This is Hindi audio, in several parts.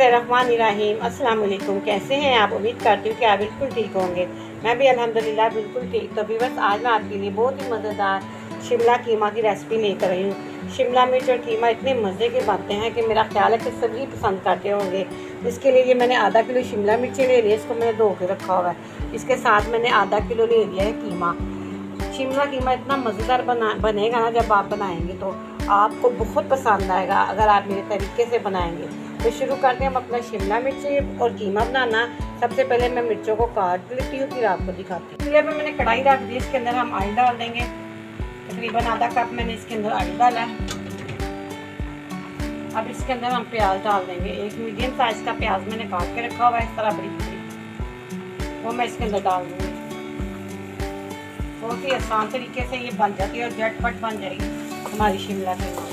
बिस्मिल्लाहिर्रहमानिर्रहीम। अस्सलाम वालेकुम। कैसे हैं आप? उम्मीद करती हूँ कि आप बिल्कुल ठीक होंगे। मैं भी अल्हम्दुलिल्लाह बिल्कुल ठीक। तो व्यूअर्स, आज मैं आपके लिए बहुत ही मज़ेदार शिमला कीमा की रेसिपी लेकर आई हूँ। शिमला मिर्च और कीमा इतने मज़े के बनते हैं कि मेरा ख्याल है कि सभी पसंद करते होंगे। इसके लिए मैंने आधा किलो शिमला मिर्ची ले लिया, इसको मैंने धो के रखा हुआ है। इसके साथ मैंने आधा किलो ले लिया है कीमा। शिमला कीमा इतना मज़ेदार बनेगा ना, जब आप बनाएंगे तो आपको बहुत पसंद आएगा अगर आप मेरे तरीके से बनाएंगे। तो शुरू करते हैं हम अपना शिमला मिर्ची और कीमा बनाना। सबसे पहले मैं मिर्चों को काट लेती हूँ, फिर आपको दिखाती हूँ। इसलिए मैंने कढ़ाई रख दी, इसके अंदर हम ऑयल डाल देंगे। तकरीबन आधा कप मैंने इसके अंदर ऑयल डाला है। अब इसके अंदर हम प्याज डाल देंगे। एक मीडियम साइज़ का प्याज मैंने काट के रखा हुआ है, इस तरह बड़ी, वो मैं इसके अंदर डाल दूँगी। बहुत ही आसान तरीके से ये बन जाती है और झटपट बन जाएगी हमारी शिमला कीमा।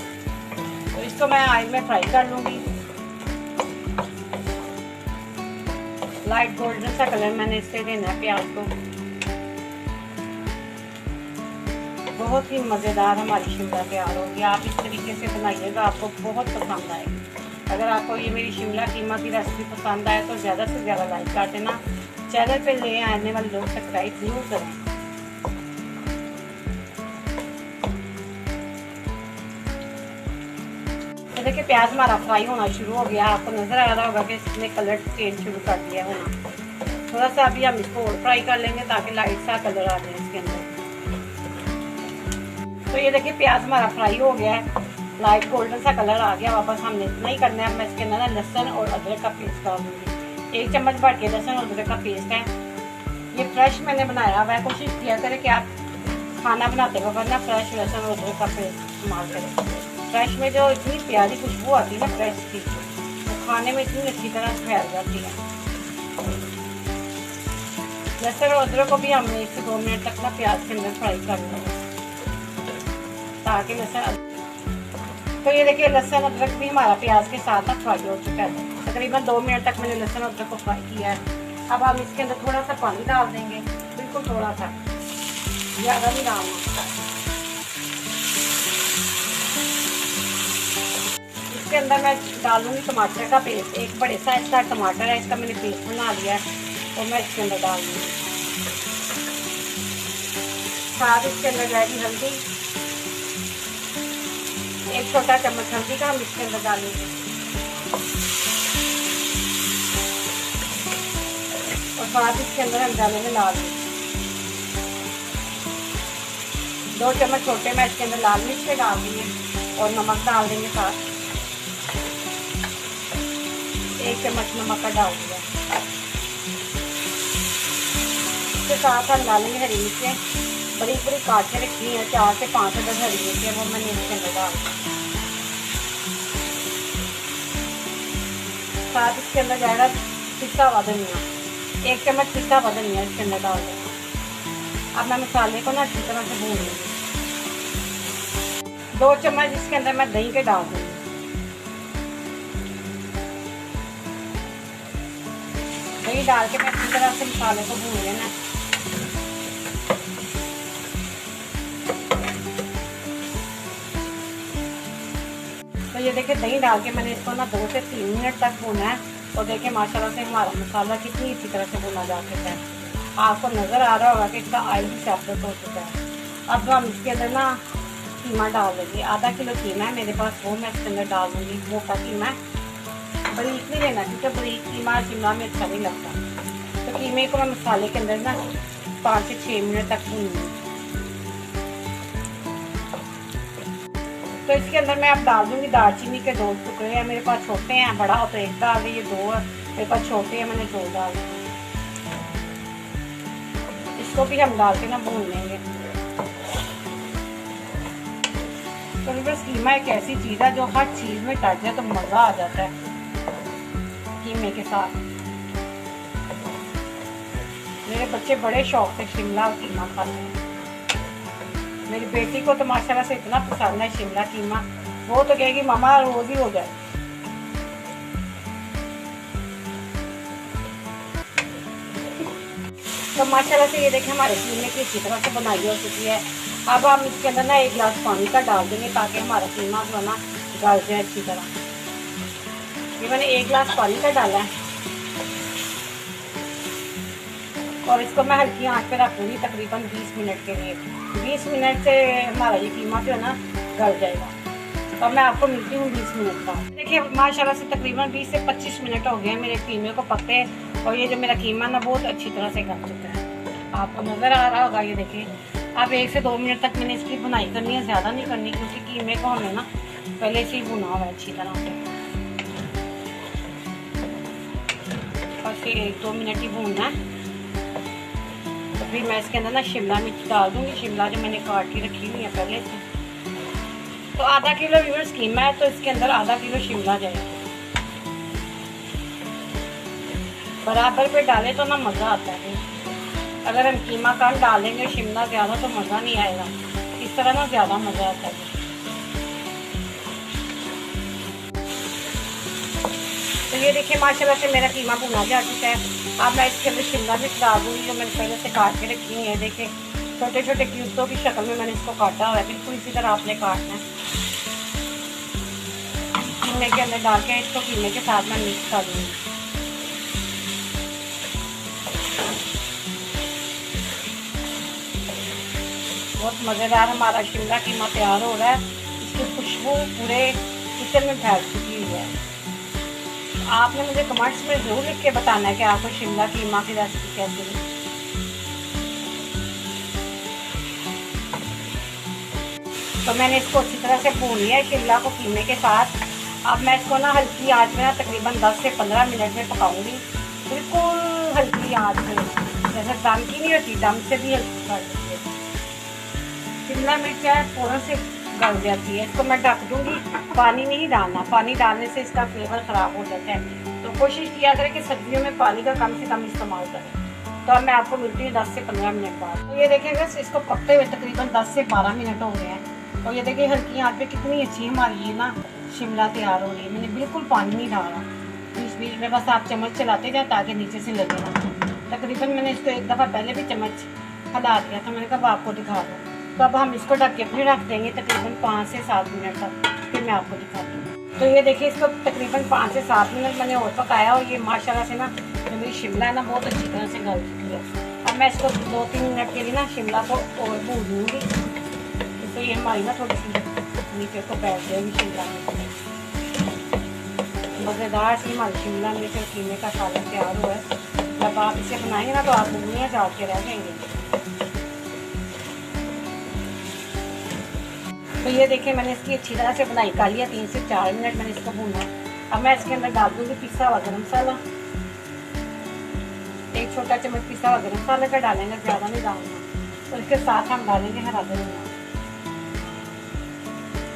तो इसको मैं ऑयल में फ्राई कर लूँगी। लाइट गोल्डन सा कलर मैंने इससे देना है प्याज को। बहुत ही मज़ेदार हमारी शिमला तैयार होगी। आप इस तरीके से बनाइएगा, आपको बहुत पसंद आएगी। अगर आपको ये मेरी शिमला कीमा की रेसिपी पसंद आए तो ज़्यादा से ज़्यादा लाइक कर देना। चैनल पे ले आने वाले लोग सब्सक्राइब ज़रूर करें। देखिए प्याज हमारा फ्राई होना शुरू हो गया। आपको नज़र आ रहा होगा कि इसने कलर चेंज शुरू कर दिया होना। थोड़ा सा अभी हम इसको और फ्राई कर लेंगे ताकि लाइट सा कलर आ जाए इसके अंदर। तो ये देखिए प्याज हमारा फ्राई हो गया है, लाइट गोल्डन सा कलर आ गया। वापस हमने इतना ही करना है। मैं इसके अंदर लहसुन और अदरक का पेस्ट डाल दूँगी। 1 चम्मच भर के लहसुन और अदरक का पेस्ट है। ये फ्रेश मैंने बनाया हुआ है। कोशिश किया करें कि आप खाना बनाते वक्त ना फ्रेश लहसुन और अदरक का पेस्ट इस्तेमाल करें। फ्रेश में जो इतनी प्यारी खुशबू आती है ना फ्रेश की, तो खाने में इतनी अच्छी तरह फैल जाती है। लहसुन और अदरक को भी हमने 1 से 2 मिनट तक ना प्याज के अंदर फ्राई करना है ताकि लहसुन। तो ये देखिए लहसुन अदरक भी हमारा प्याज के साथ ना फ्राई हो चुका है। तकरीबन 2 मिनट तक मैंने लहसुन अदरक को फ्राई किया है। अब हम इसके अंदर थोड़ा सा पानी डाल देंगे, बिल्कुल थोड़ा सा, ज़्यादा नहीं डालना। इसके अंदर मैं डालूंगी टमाटर का पेस्ट। 1 बड़े साइज का टमाटर है, इसका मैंने पेस्ट बना लिया है, तो मैं इसके अंदर डाल दूँगी। साथ इसके अंदर जाएगी हल्दी, 1 छोटा चम्मच हल्दी का हम इसके अंदर डालेंगे। और साथ इसके अंदर हम डालेंगे लाल मिर्च। 2 चम्मच छोटे मैं इसके अंदर लाल मिर्च के डाल देंगे और नमक डाल देंगे साथ। 1 चम्मच नमक का डाल दिया। इसके साथ हम डालेंगे हरी मिर्चें, बड़ी बड़ी काट के रखी है, 4 से 5 अदद हरी मिर्चें, वो मैंने इसके अंदर डाल दी। साथ इसके अंदर जाएगा पिसा हुआ धनिया, 1 चम्मच पिसा हुआ धनिया इसके अंदर डाल देंगे। अब मैं मसाले को ना अच्छी तरह से भून लूँगी। 2 चम्मच इसके अंदर मैं दही के डाल दूँगी। दही डाल के मैं अच्छी तरह से मसाले को भून लेना। तो ये देखिए दही डाल के मैंने इसको ना 2 से 3 मिनट तक भूना है। और देखिए माशाल्लाह से हमारा मसाला कितनी अच्छी तरह से भुना जा चुका है। आपको नज़र आ रहा होगा कि इसका ऑयल भी सेपरेट हो चुका है। अब हम इसके अंदर ना कीमा डाल देंगे। आधा किलो कीमा है मेरे पास, वो मैं इसके अंदर डाल दूँगी। मोटा कीमा है, बरीक नहीं लेना क्योंकि बरीक कीमा शिमला में अच्छा नहीं लगता। तो कीमे को मैं मसाले के अंदर ना 5 से 6 मिनट तक भूनूंगी। तो इसके अंदर मैं अब डाल दूंगी दालचीनी के 2 टुकड़े हैं। मेरे पास छोटे हैं, बड़ा हो तो 1 डाल दिए, 2 है मेरे पास छोटे हैं, मैंने 2 डाल दिए। इसको भी हम डाल के ना भून लेंगे। तो बस कीमा एक ऐसी चीज़ है जो हर चीज़ में टच जाए तो मज़ा आ जाता है कीमे के साथ। मेरे बच्चे बड़े शौक से शिमला कीमा खाते हैं। मेरी बेटी को तो माशाल्लाह से इतना पसंद है शिमला कीमा, वो तो कहेगी मामा रोज़ ही हो जाए। तो माशाल्लाह से ये देखें हमारे कीमे की अच्छी तरह से बनाई हो चुकी है। अब हम इसके अंदर ना 1 गिलास पानी का डाल देंगे ताकि हमारा कीमा जो है ना गल जाए अच्छी तरह। ये मैंने 1 गिलास पानी का डाला है और इसको मैं हल्की आंच पे रख दूँगी तकरीबन 20 मिनट के लिए। 20 मिनट से हमारा ये कीमा जो है ना गल जाएगा। तो मैं आपको मिलती हूँ 20 मिनट बाद। देखिए माशाल्लाह से तकरीबन 20 से 25 मिनट हो गए हैं मेरे कीमे को पकते, और ये जो मेरा कीमा ना बहुत अच्छी तरह से गल चुका है, आपको नज़र आ रहा होगा। ये देखिए अब 1 से 2 मिनट तक मैंने इसकी भुनाई करनी है, ज़्यादा नहीं करनी, क्योंकि कीमे को हमें ना पहले से ही भुना हुआ है अच्छी तरह से। बस 1-2 मिनट ही भूनना है। तो फिर मैं इसके अंदर ना शिमला मिर्च डाल दूँगी, शिमला जो मैंने काट के रखी हुई है पहले से। तो आधा किलो व्यूअर्स कीमा है, तो इसके अंदर आधा किलो शिमला जाएगी। बराबर पे डाले तो ना मज़ा आता है। अगर हम कीमा कम डालेंगे शिमला ज़्यादा तो मज़ा नहीं आएगा, इस तरह ना ज़्यादा मज़ा आता है। तो ये देखिए माशाल्लाह से मेरा कीमा भुना जा चुका है। अब मैं इसके अंदर शिमला मिर्च डाल दूँगी जो मैंने पहले से काट के रखी है। देखिए छोटे छोटे क्यूब्सों की शक्ल में मैंने इसको काटा हुआ है, बिल्कुल इसी तरह आपने काटना है। कीमे के अंदर डाल के इसको कीमे के साथ मैं मिक्स कर दूँगी। बहुत मज़ेदार हमारा शिमला कीमा तैयार हो रहा है। इसकी खुशबू पूरे किचन में फैल चुकी हुई है। आपने मुझे कमेंट्स में ज़रूर लिख के बताना है कि आपको शिमला कीमा की रेसिपी कैसी लगी। तो मैंने इसको अच्छी तरह से भून लिया है शिमला को कीमे के साथ। अब मैं इसको ना हल्की आंच में ना तकरीबन 10 से 15 मिनट में पकाऊंगी, बिल्कुल हल्की आंच में, जैसे दम की नहीं होती, दम से भी हल्की कर देती है। शिमला मिर्च है फ़ौरन से गल जाती है। इसको मैं ढक दूँगी, पानी नहीं डालना, पानी डालने से इसका फ्लेवर ख़राब हो जाता है। तो कोशिश किया करें कि सब्जियों में पानी का कम से कम इस्तेमाल करें। तो अब मैं आपको मिलती हूँ 10 से 15 मिनट बाद। तो ये देखिए बस इसको पकते हुए तकरीबन 10 से 12 मिनट हो गए हैं। और ये देखिए हल्की आंच पे कितनी अच्छी हमारी ये ना शिमला तैयार हो रही है। मैंने बिल्कुल पानी नहीं डाला, बीच बीच में बस आप चम्मच चलाते जाए ताकि नीचे से लगे ना। तकरीबन मैंने इसको एक दफ़ा पहले भी चम्मच हिला दिया था, मैंने कहा आपको दिखा दूँ। तो अब हम इसको ढक के फिर रख देंगे तकरीबन 5 से 7 मिनट तक, फिर मैं आपको दिखाती हूँ। तो ये देखिए इसको तकरीबन 5 से 7 मिनट मैंने और पकाया, और ये माशाल्लाह से ना जो मेरी शिमला है ना बहुत अच्छी तरह से गल चुकी है। अब मैं इसको 2-3 मिनट के लिए ना शिमला को और भून लूँगी, तो ये हमारी ना थोड़ी सी नीचे को बैठ जाएगी शिमला में। मज़ेदार सी हमारी शिमला मिर्च और कीमे का सालन तैयार हुआ है। जब आप इसे बनाएंगे ना तो आप उंगलियाँ चाट के रह जाएंगे। तो ये देखिए मैंने इसकी अच्छी तरह से बनाई कर लिया, 3 से 4 मिनट मैंने इसको भूना। अब मैं इसके अंदर डाल दूँगी पिसा हुआ गरम मसाला, 1 छोटा चम्मच पिसा हुआ गरम मसाला का डालेंगे, ज़्यादा नहीं डालना। तो इसके साथ हम डालेंगे हरा धनिया,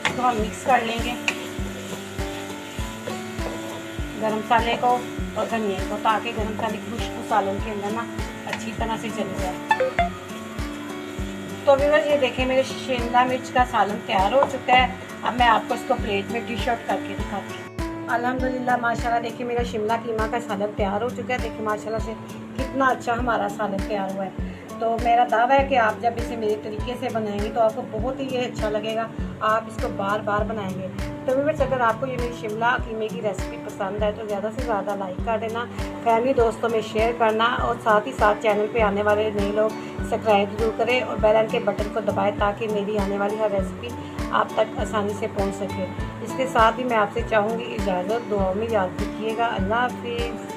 तो हम मिक्स कर लेंगे गरम मसाले को और धनिया को, ताकि गरम मसाले की खुशबू सालन के अंदर ना अच्छी तरह से चली जाए। तो व्यूअर्स ये देखें मेरे शिमला मिर्च का सालन तैयार हो चुका है। अब मैं आपको इसको प्लेट में डिश आउट करके दिखाती हूँ। अल्हम्दुलिल्लाह माशाल्लाह देखिए मेरा शिमला कीमा का सालन तैयार हो चुका है। देखिए माशाल्लाह से कितना अच्छा हमारा सालन तैयार हुआ है। तो मेरा दावा है कि आप जब इसे मेरे तरीके से बनाएंगे तो आपको बहुत ही ये अच्छा लगेगा, आप इसको बार बार बनाएंगे। तो व्यूअर्स अगर आपको ये मेरी शिमला कीमे की रेसिपी पसंद है तो ज़्यादा से ज़्यादा लाइक कर देना, फैमिली दोस्तों में शेयर करना, और साथ ही साथ चैनल पे आने वाले नए लोग सब्सक्राइब जरूर करें और बेल आइकन के बटन को दबाएं ताकि मेरी आने वाली हर रेसिपी आप तक आसानी से पहुंच सके। इसके साथ ही मैं आपसे चाहूँगी इजाज़त, दुआ में याद रखिएगा। अल्लाह हाफिज़।